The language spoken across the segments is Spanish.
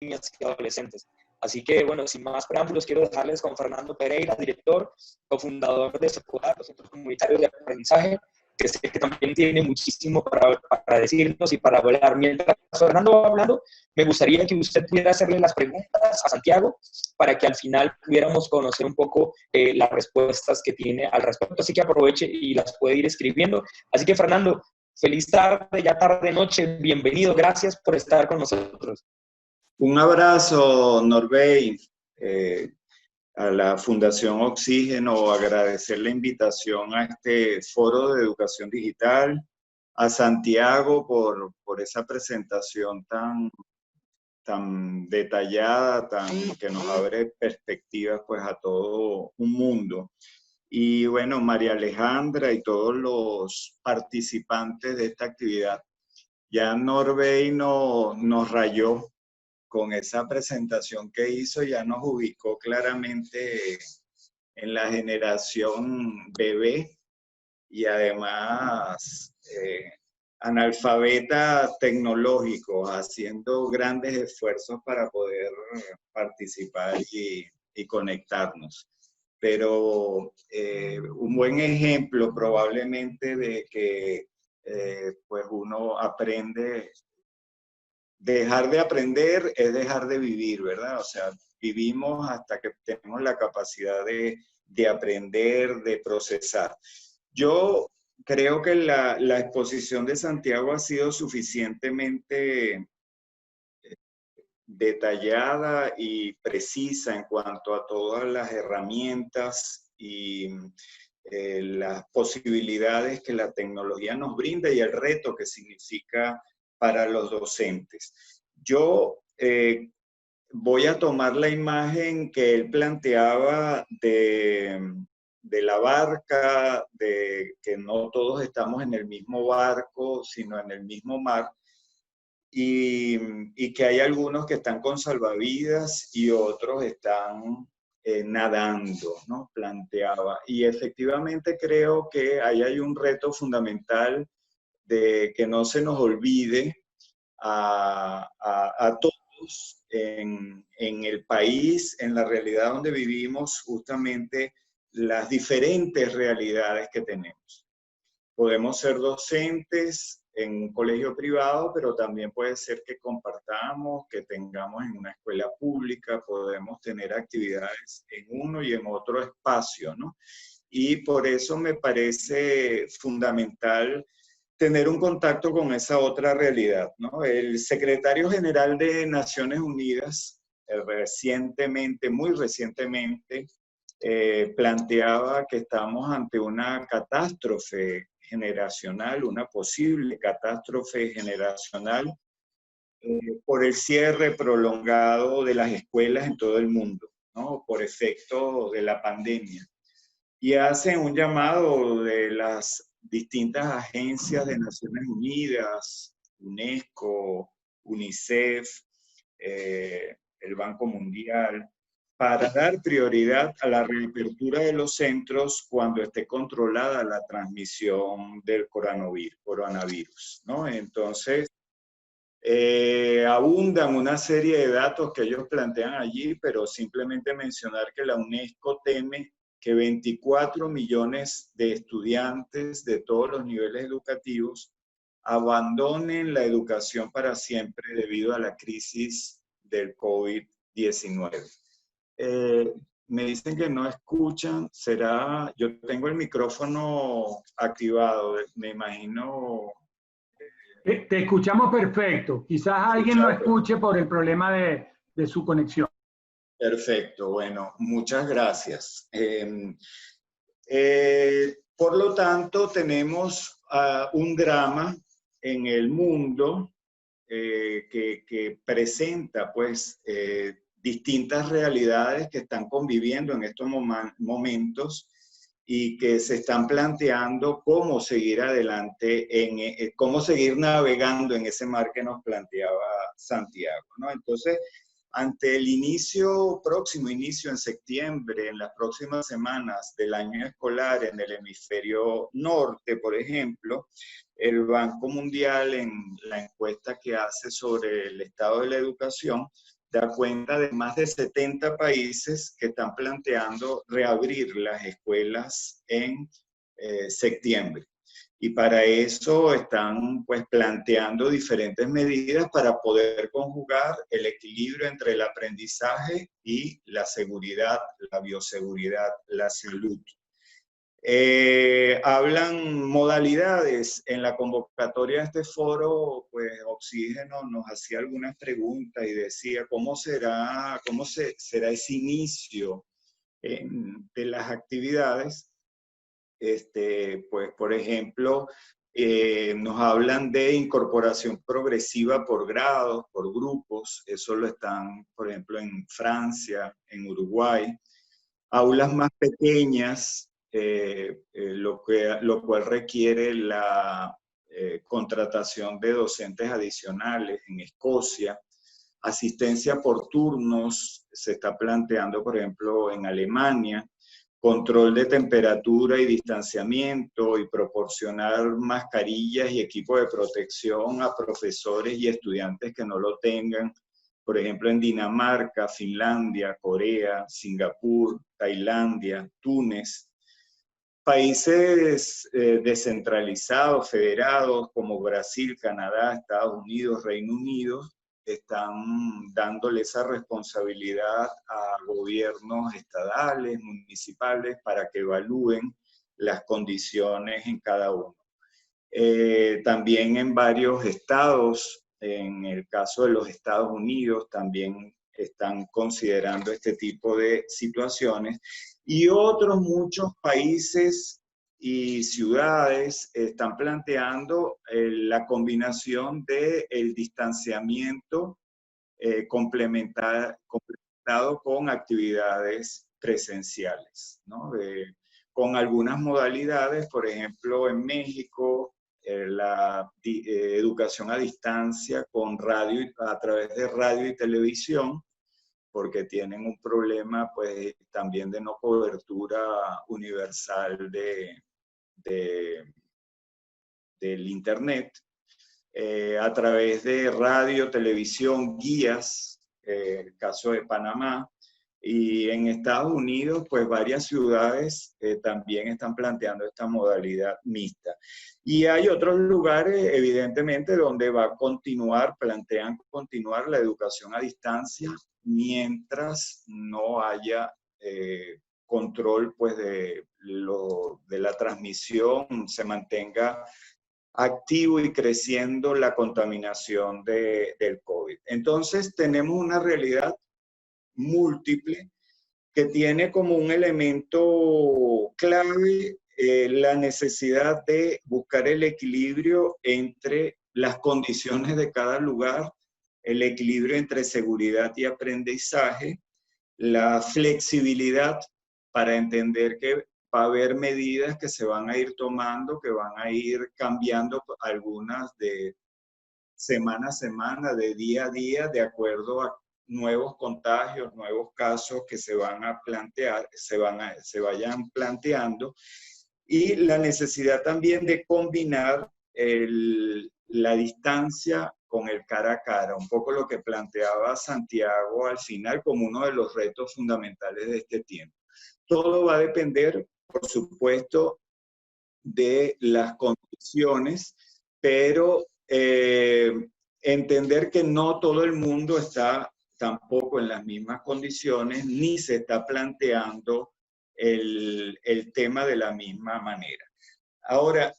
niñas y adolescentes. Así que, bueno, sin más preámbulos, quiero dejarles con Fernando Pereira, director, cofundador de SECODAR, los Centros Comunitarios de Aprendizaje, que sé que también tiene muchísimo para decirnos y para hablar. Mientras Fernando va hablando, me gustaría que usted pudiera hacerle las preguntas a Santiago para que al final pudiéramos conocer un poco las respuestas que tiene al respecto. Así que aproveche y las puede ir escribiendo. Así que, Fernando, feliz tarde, ya tarde, noche, bienvenido, gracias por estar con nosotros. Un abrazo, Norbey, a la Fundación Oxígeno, agradecer la invitación a este foro de educación digital, a Santiago por esa presentación tan detallada, que nos abre perspectivas pues, a todo un mundo. Y bueno, María Alejandra y todos los participantes de esta actividad. Ya Norbey nos rayó con esa presentación que hizo, ya nos ubicó claramente en la generación bebé y además analfabetas tecnológicos, haciendo grandes esfuerzos para poder participar y conectarnos. Pero un buen ejemplo probablemente de que pues uno aprende. Dejar de aprender es dejar de vivir, ¿verdad? O sea, vivimos hasta que tenemos la capacidad de aprender, de procesar. Yo creo que la exposición de Santiago ha sido suficientemente detallada y precisa en cuanto a todas las herramientas y las posibilidades que la tecnología nos brinda y el reto que significa para los docentes. Yo voy a tomar la imagen que él planteaba de la barca, de que no todos estamos en el mismo barco, sino en el mismo mar, y que hay algunos que están con salvavidas y otros están nadando, ¿no? Planteaba. Y efectivamente creo que ahí hay un reto fundamental de que no se nos olvide a todos en el país, en la realidad donde vivimos, justamente las diferentes realidades que tenemos. Podemos ser docentes en un colegio privado, pero también puede ser que compartamos, que tengamos en una escuela pública, podemos tener actividades en uno y en otro espacio, ¿no? Y por eso me parece fundamental tener un contacto con esa otra realidad, ¿no? El secretario general de Naciones Unidas, recientemente, muy recientemente, planteaba que estamos ante una catástrofe generacional, una posible catástrofe generacional por el cierre prolongado de las escuelas en todo el mundo, ¿no? Por efecto de la pandemia. Y hacen un llamado de las distintas agencias de Naciones Unidas, UNESCO, UNICEF, el Banco Mundial, para dar prioridad a la reapertura de los centros cuando esté controlada la transmisión del coronavirus, ¿no? Entonces, abundan una serie de datos que ellos plantean allí, pero simplemente mencionar que la UNESCO teme que 24 millones de estudiantes de todos los niveles educativos abandonen la educación para siempre debido a la crisis del COVID-19. Me dicen que no escuchan, será, yo tengo el micrófono activado, me imagino. Te escuchamos perfecto, quizás alguien no escuche por el problema de su conexión. Perfecto, bueno, muchas gracias. Por lo tanto, tenemos un drama en el mundo que presenta pues distintas realidades que están conviviendo en estos momentos y que se están planteando cómo seguir adelante, cómo seguir navegando en ese mar que nos planteaba Santiago, ¿no? Entonces, ante el próximo inicio en septiembre, en las próximas semanas del año escolar en el hemisferio norte, por ejemplo, el Banco Mundial en la encuesta que hace sobre el estado de la educación da cuenta de más de 70 países que están planteando reabrir las escuelas en septiembre. Y para eso están pues planteando diferentes medidas para poder conjugar el equilibrio entre el aprendizaje y la seguridad, la bioseguridad, la salud. Hablan modalidades. En la convocatoria de este foro, pues Oxígeno nos hacía algunas preguntas y decía cómo será ese inicio de las actividades. Pues, por ejemplo, nos hablan de incorporación progresiva por grados, por grupos. Eso lo están, por ejemplo, en Francia, en Uruguay. Aulas más pequeñas, lo cual requiere la contratación de docentes adicionales en Escocia. Asistencia por turnos se está planteando, por ejemplo, en Alemania. Control de temperatura y distanciamiento y proporcionar mascarillas y equipo de protección a profesores y estudiantes que no lo tengan. Por ejemplo, en Dinamarca, Finlandia, Corea, Singapur, Tailandia, Túnez. Países descentralizados, federados, como Brasil, Canadá, Estados Unidos, Reino Unido, están dándole esa responsabilidad a gobiernos estadales, municipales, para que evalúen las condiciones en cada uno. También en varios estados, en el caso de los Estados Unidos, también están considerando este tipo de situaciones. Y otros muchos países y ciudades están planteando la combinación del distanciamiento complementado con actividades presenciales, ¿no? Con algunas modalidades, por ejemplo, en México, la educación a distancia con radio, a través de radio y televisión, porque tienen un problema pues también de no cobertura universal del internet. A través de radio, televisión, guías, el caso de Panamá, y en Estados Unidos, pues varias ciudades también están planteando esta modalidad mixta. Y hay otros lugares, evidentemente, donde va a continuar, plantean continuar la educación a distancia mientras no haya control pues, de la transmisión, se mantenga activo y creciendo la contaminación del COVID. Entonces, tenemos una realidad múltiple que tiene como un elemento clave la necesidad de buscar el equilibrio entre las condiciones de cada lugar, el equilibrio entre seguridad y aprendizaje, la flexibilidad para entender que va a haber medidas que se van a ir tomando, que van a ir cambiando algunas de semana a semana, de día a día, de acuerdo a nuevos contagios, nuevos casos que se van a plantear, se vayan planteando, y la necesidad también de combinar la distancia con el cara a cara, un poco lo que planteaba Santiago al final como uno de los retos fundamentales de este tiempo. Todo va a depender, por supuesto, de las condiciones, pero entender que no todo el mundo está tampoco en las mismas condiciones, ni se está planteando el tema de la misma manera. Ahora,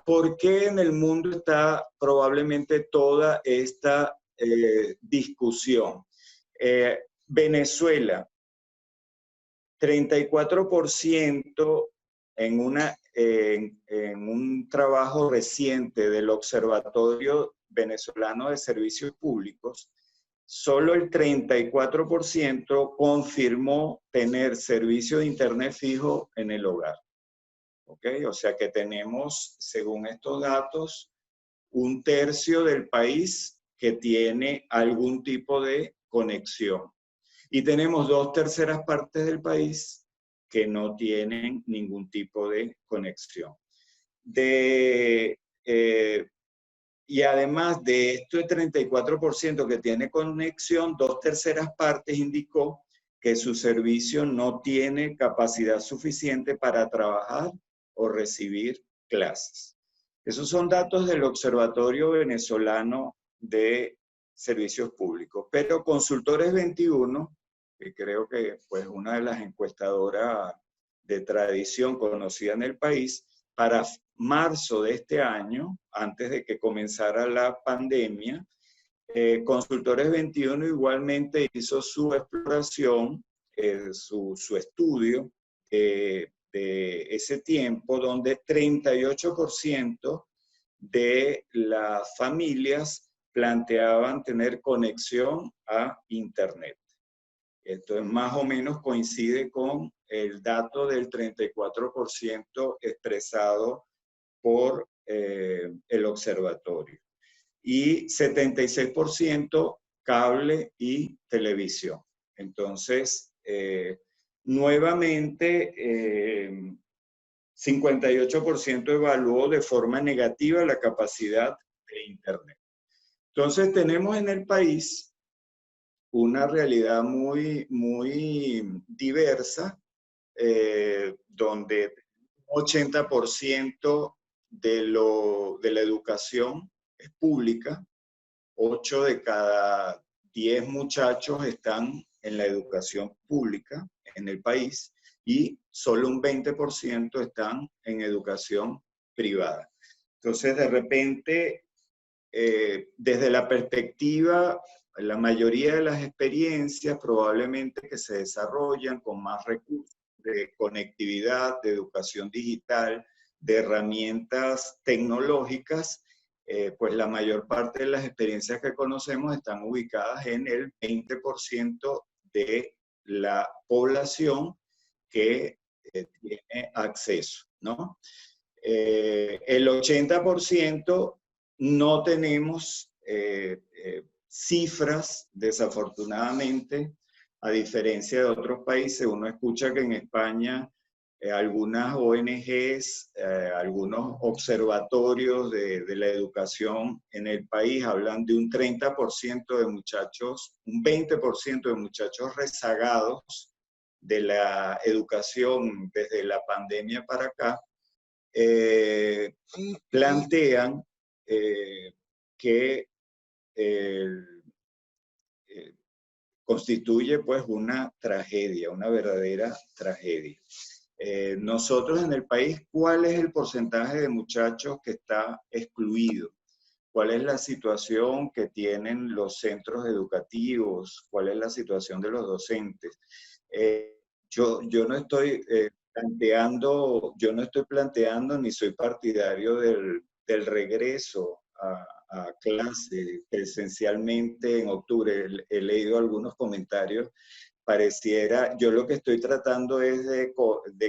¿por qué en el mundo está probablemente toda esta discusión? Venezuela, 34% en un trabajo reciente del Observatorio Venezolano de Servicios Públicos, solo el 34% confirmó tener servicio de internet fijo en el hogar. ¿Okay? O sea que tenemos, según estos datos, un tercio del país que tiene algún tipo de conexión. Y tenemos 2/3 partes del país que no tienen ningún tipo de conexión. y además de esto, el 34% que tiene conexión, 2/3 partes indicó que su servicio no tiene capacidad suficiente para trabajar o recibir clases. Esos son datos del Observatorio Venezolano de Servicios Públicos. Pero Consultores 21, que creo que pues una de las encuestadoras de tradición conocida en el país, para marzo de este año, antes de que comenzara la pandemia, Consultores 21 igualmente hizo su exploración, su estudio de ese tiempo, donde 38% de las familias planteaban tener conexión a Internet. Esto más o menos coincide con el dato del 34% expresado por el observatorio. Y 76% cable y televisión. Entonces, nuevamente, 58% evaluó de forma negativa la capacidad de Internet. Entonces, tenemos en el país una realidad muy diversa, donde 80% de la educación es pública, 8 de cada 10 muchachos están en la educación pública en el país y solo un 20% están en educación privada. Entonces, de repente, desde la perspectiva, la mayoría de las experiencias probablemente que se desarrollan con más recursos de conectividad, de educación digital, de herramientas tecnológicas, pues la mayor parte de las experiencias que conocemos están ubicadas en el 20% de la población que tiene acceso, ¿no? El 80% no tenemos cifras, desafortunadamente, a diferencia de otros países. Uno escucha que en España algunas ONGs, algunos observatorios de la educación en el país hablan de un 30% de muchachos, un 20% de muchachos rezagados de la educación desde la pandemia para acá. Plantean que constituye pues una tragedia, una verdadera tragedia. Nosotros en el país, ¿cuál es el porcentaje de muchachos que está excluido? ¿Cuál es la situación que tienen los centros educativos? ¿Cuál es la situación de los docentes? Yo no estoy planteando ni soy partidario del regreso a clase presencialmente en octubre. He leído algunos comentarios. Pareciera, yo lo que estoy tratando es de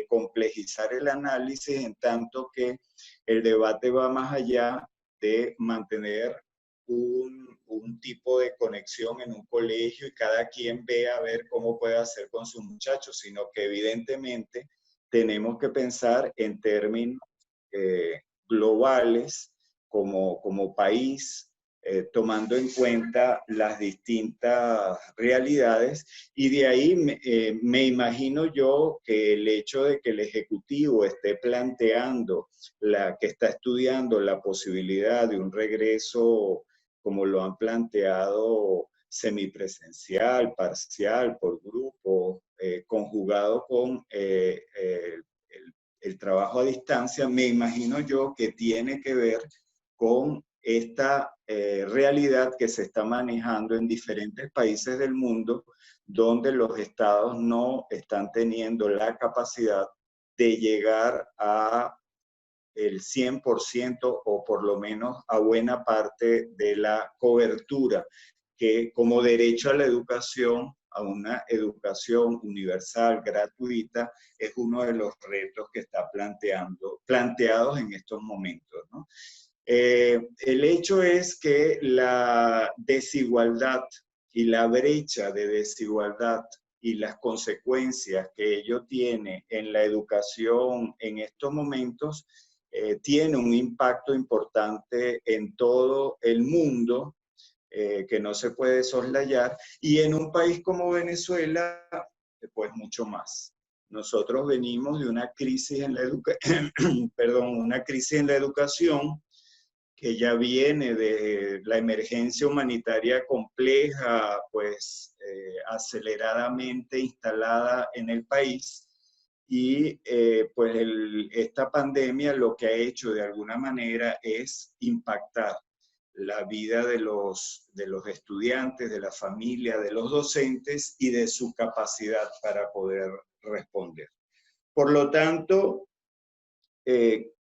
complejizar el análisis, en tanto que el debate va más allá de mantener un tipo de conexión en un colegio y cada quien vea a ver cómo puede hacer con sus muchachos, sino que evidentemente tenemos que pensar en términos globales como país, tomando en cuenta las distintas realidades, y de ahí me imagino yo que el hecho de que el Ejecutivo esté planteando, que está estudiando la posibilidad de un regreso, como lo han planteado, semipresencial, parcial, por grupo, conjugado con el trabajo a distancia, me imagino yo que tiene que ver con esta realidad que se está manejando en diferentes países del mundo, donde los estados no están teniendo la capacidad de llegar a el 100% o por lo menos a buena parte de la cobertura que como derecho a la educación, a una educación universal, gratuita, es uno de los retos que está planteados en estos momentos, ¿no? El hecho es que la desigualdad y la brecha de desigualdad y las consecuencias que ello tiene en la educación en estos momentos tiene un impacto importante en todo el mundo, que no se puede soslayar, y en un país como Venezuela, pues mucho más. Nosotros venimos de una crisis en la una crisis en la educación, que ya viene de la emergencia humanitaria compleja, pues aceleradamente instalada en el país. Y pues esta pandemia lo que ha hecho de alguna manera es impactar la vida de los estudiantes, de la familia, de los docentes y de su capacidad para poder responder. Por lo tanto,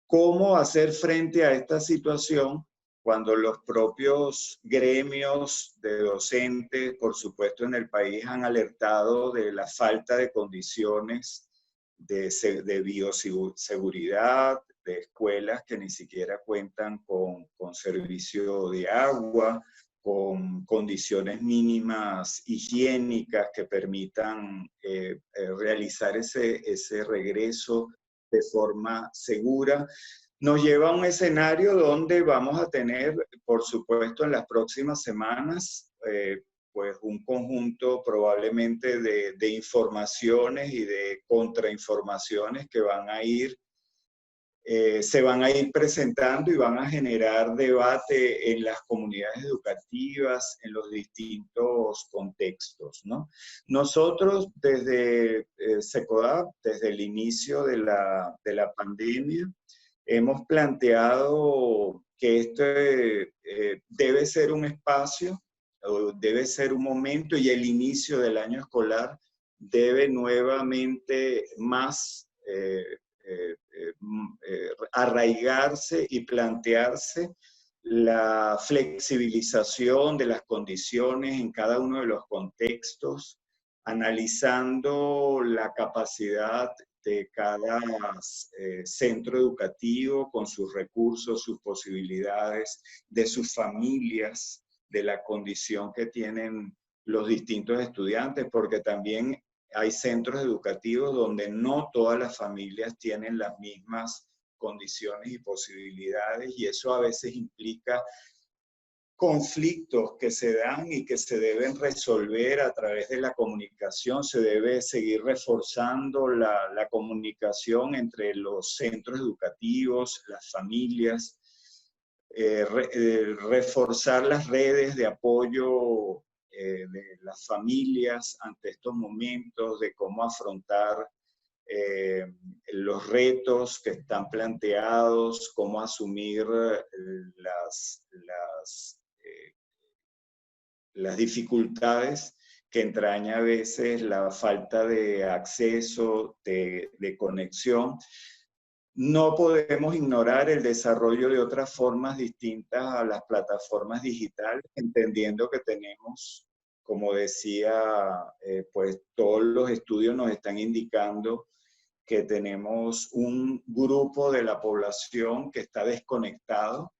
¿cómo hacer frente a esta situación cuando los propios gremios de docentes, por supuesto en el país, han alertado de la falta de condiciones de bioseguridad, de escuelas que ni siquiera cuentan con servicio de agua, con condiciones mínimas higiénicas que permitan realizar ese regreso de forma segura? Nos lleva a un escenario donde vamos a tener, por supuesto, en las próximas semanas, pues un conjunto probablemente de informaciones y de contrainformaciones que van a ir, se van a ir presentando y van a generar debate en las comunidades educativas, en los distintos contextos, ¿no? Nosotros desde SECODAP, desde el inicio de la pandemia, hemos planteado que este debe ser un espacio, o debe ser un momento, y el inicio del año escolar debe nuevamente más arraigarse y plantearse la flexibilización de las condiciones en cada uno de los contextos, analizando la capacidad de cada centro educativo con sus recursos, sus posibilidades, de sus familias, de la condición que tienen los distintos estudiantes, porque también hay centros educativos donde no todas las familias tienen las mismas condiciones y posibilidades, y eso a veces implica conflictos que se dan y que se deben resolver a través de la comunicación. Se debe seguir reforzando la comunicación entre los centros educativos, las familias, reforzar las redes de apoyo de las familias ante estos momentos, de cómo afrontar los retos que están planteados, cómo asumir las dificultades que entraña a veces la falta de acceso, de conexión. No podemos ignorar el desarrollo de otras formas distintas a las plataformas digitales, entendiendo que tenemos, como decía, pues todos los estudios nos están indicando que tenemos un grupo de la población que está desconectado,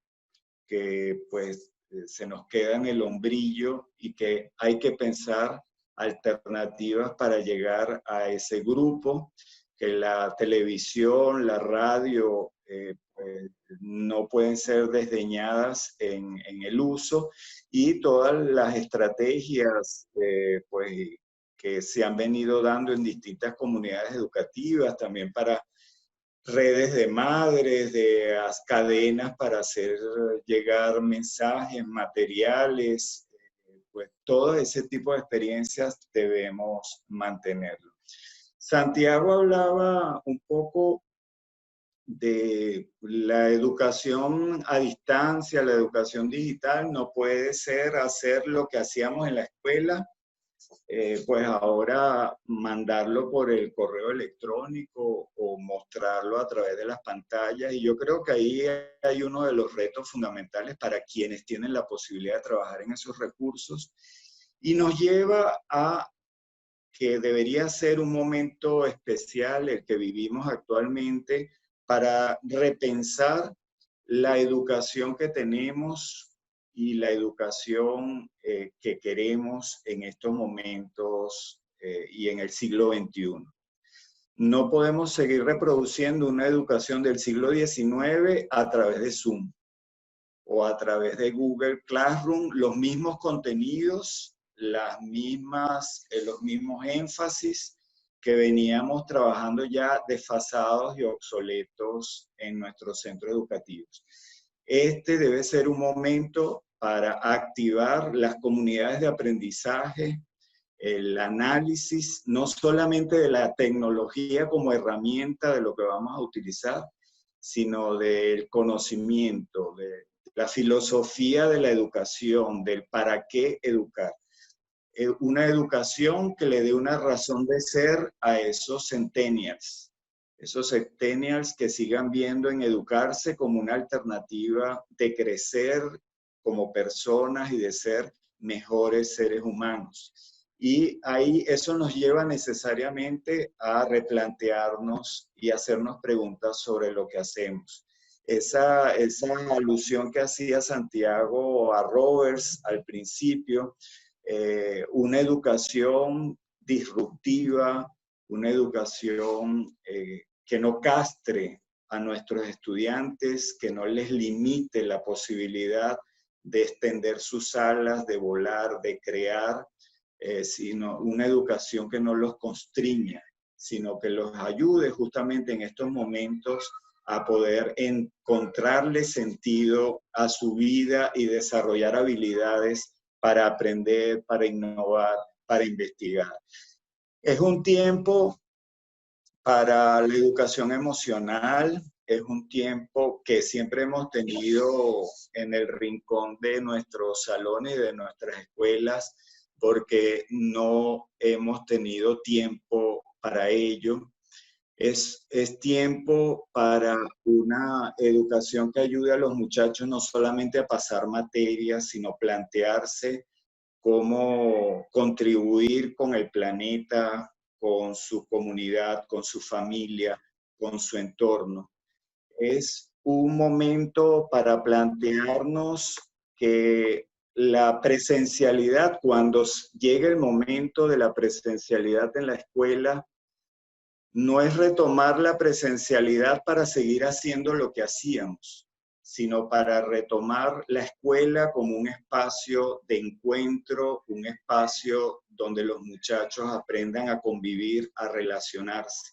que pues se nos queda en el hombrillo, y que hay que pensar alternativas para llegar a ese grupo, que la televisión, la radio pues, no pueden ser desdeñadas en el uso, y todas las estrategias pues, que se han venido dando en distintas comunidades educativas, también para redes de madres, de cadenas para hacer llegar mensajes, materiales, pues todo ese tipo de experiencias debemos mantenerlo. Santiago hablaba un poco de la educación a distancia, la educación digital. No puede ser hacer lo que hacíamos en la escuela, pues ahora mandarlo por el correo electrónico o mostrarlo a través de las pantallas. Y yo creo que ahí hay uno de los retos fundamentales para quienes tienen la posibilidad de trabajar en esos recursos, y nos lleva a que debería ser un momento especial el que vivimos actualmente para repensar la educación que tenemos y la educación que queremos en estos momentos y en el siglo XXI. No podemos seguir reproduciendo una educación del siglo XIX a través de Zoom o a través de Google Classroom, los mismos contenidos, los mismos énfasis que veníamos trabajando ya desfasados y obsoletos en nuestros centros educativos. Este debe ser un momento para activar las comunidades de aprendizaje, el análisis, no solamente de la tecnología como herramienta de lo que vamos a utilizar, sino del conocimiento, de la filosofía de la educación, del para qué educar. Una educación que le dé una razón de ser a esos centennials que sigan viendo en educarse como una alternativa de crecer como personas y de ser mejores seres humanos. Y ahí eso nos lleva necesariamente a replantearnos y hacernos preguntas sobre lo que hacemos. Esa alusión que hacía Santiago a Roberts al principio, una educación disruptiva, una educación que no castre a nuestros estudiantes, que no les limite la posibilidad de extender sus alas, de volar, de crear, sino una educación que no los constriña, sino que los ayude justamente en estos momentos a poder encontrarle sentido a su vida y desarrollar habilidades para aprender, para innovar, para investigar. Es un tiempo para la educación emocional, es un tiempo que siempre hemos tenido en el rincón de nuestros salones y de nuestras escuelas, porque no hemos tenido tiempo para ello. Es tiempo para una educación que ayude a los muchachos no solamente a pasar materias, sino plantearse cómo contribuir con el planeta, con su comunidad, con su familia, con su entorno. Es un momento para plantearnos que la presencialidad, cuando llegue el momento de la presencialidad en la escuela, no es retomar la presencialidad para seguir haciendo lo que hacíamos, sino para retomar la escuela como un espacio de encuentro, un espacio donde los muchachos aprendan a convivir, a relacionarse.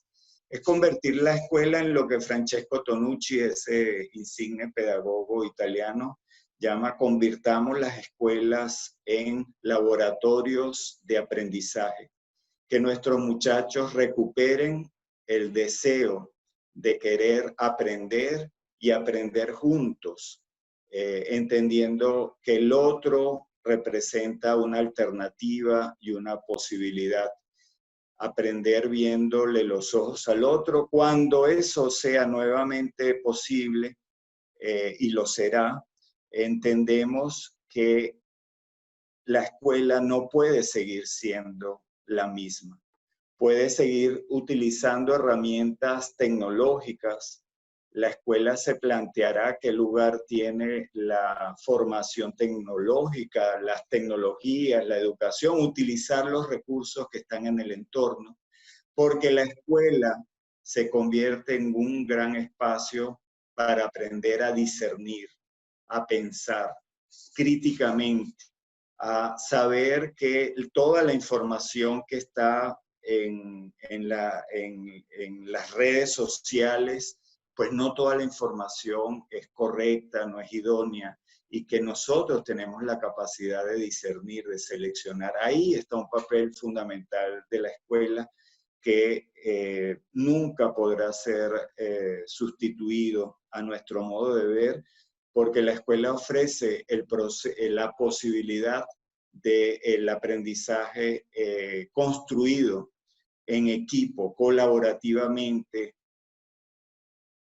Es convertir la escuela en lo que Francesco Tonucci, ese insigne pedagogo italiano, llama convirtamos las escuelas en laboratorios de aprendizaje. Que nuestros muchachos recuperen el deseo de querer aprender y aprender juntos, entendiendo que el otro representa una alternativa y una posibilidad. Aprender viéndole los ojos al otro, cuando eso sea nuevamente posible, y lo será, entendemos que la escuela no puede seguir siendo la misma. Puede seguir utilizando herramientas tecnológicas. La escuela se planteará qué lugar tiene la formación tecnológica, las tecnologías, la educación, utilizar los recursos que están en el entorno, porque la escuela se convierte en un gran espacio para aprender a discernir, a pensar críticamente, a saber que toda la información que está en las redes sociales, pues no toda la información es correcta, no es idónea, y que nosotros tenemos la capacidad de discernir, de seleccionar. Ahí está un papel fundamental de la escuela que nunca podrá ser sustituido a nuestro modo de ver, porque la escuela ofrece la posibilidad del aprendizaje construido en equipo, colaborativamente,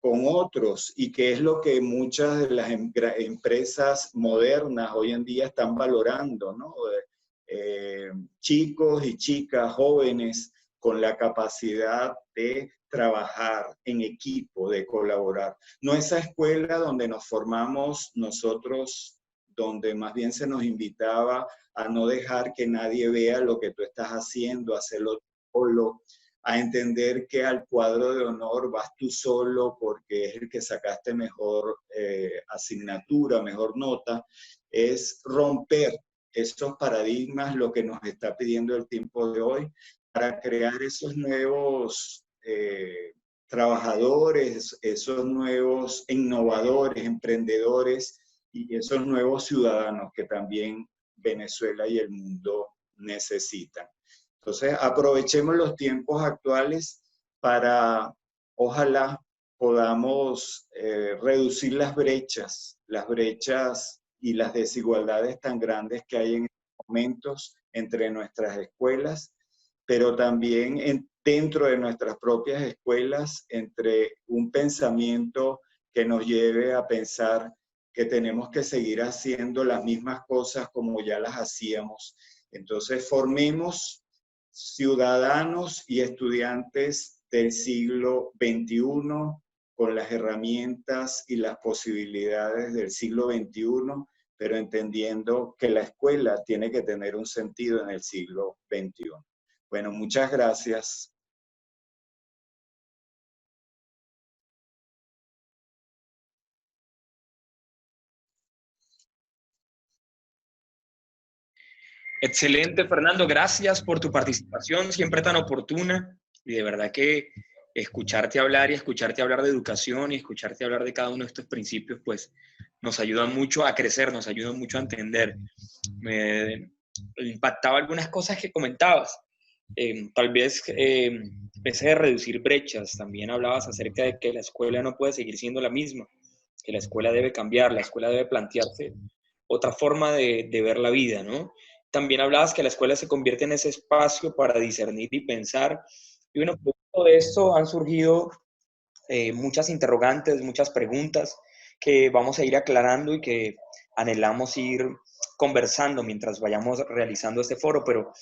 con otros, y que es lo que muchas de las empresas modernas hoy en día están valorando, ¿no? Chicos y chicas jóvenes con la capacidad de trabajar en equipo, de colaborar. No esa escuela donde nos formamos nosotros, donde más bien se nos invitaba a no dejar que nadie vea lo que tú estás haciendo, hacerlo solo, a entender que al cuadro de honor vas tú solo porque es el que sacaste mejor asignatura, mejor nota. Es romper esos paradigmas, lo que nos está pidiendo el tiempo de hoy, para crear esos nuevos trabajadores, esos nuevos innovadores, emprendedores y esos nuevos ciudadanos que también Venezuela y el mundo necesitan. Entonces, aprovechemos los tiempos actuales para, ojalá, podamos reducir las brechas y las desigualdades tan grandes que hay en estos momentos entre nuestras escuelas, pero también dentro de nuestras propias escuelas, entre un pensamiento que nos lleve a pensar que tenemos que seguir haciendo las mismas cosas como ya las hacíamos. Entonces, formemos ciudadanos y estudiantes del siglo XXI con las herramientas y las posibilidades del siglo XXI, pero entendiendo que la escuela tiene que tener un sentido en el siglo XXI. Bueno, muchas gracias. Excelente, Fernando. Gracias por tu participación, siempre tan oportuna. Y de verdad que escucharte hablar y escucharte hablar de educación y escucharte hablar de cada uno de estos principios, pues nos ayudan mucho a crecer, nos ayudan mucho a entender. Me impactaba algunas cosas que comentabas. Tal vez ese de reducir brechas. También hablabas acerca de que la escuela no puede seguir siendo la misma, que la escuela debe cambiar, la escuela debe plantearse otra forma de ver la vida, ¿no? También hablabas que la escuela se convierte en ese espacio para discernir y pensar. Y bueno, producto de esto han surgido muchas interrogantes, muchas preguntas que vamos a ir aclarando y que anhelamos ir conversando mientras vayamos realizando este foro, pero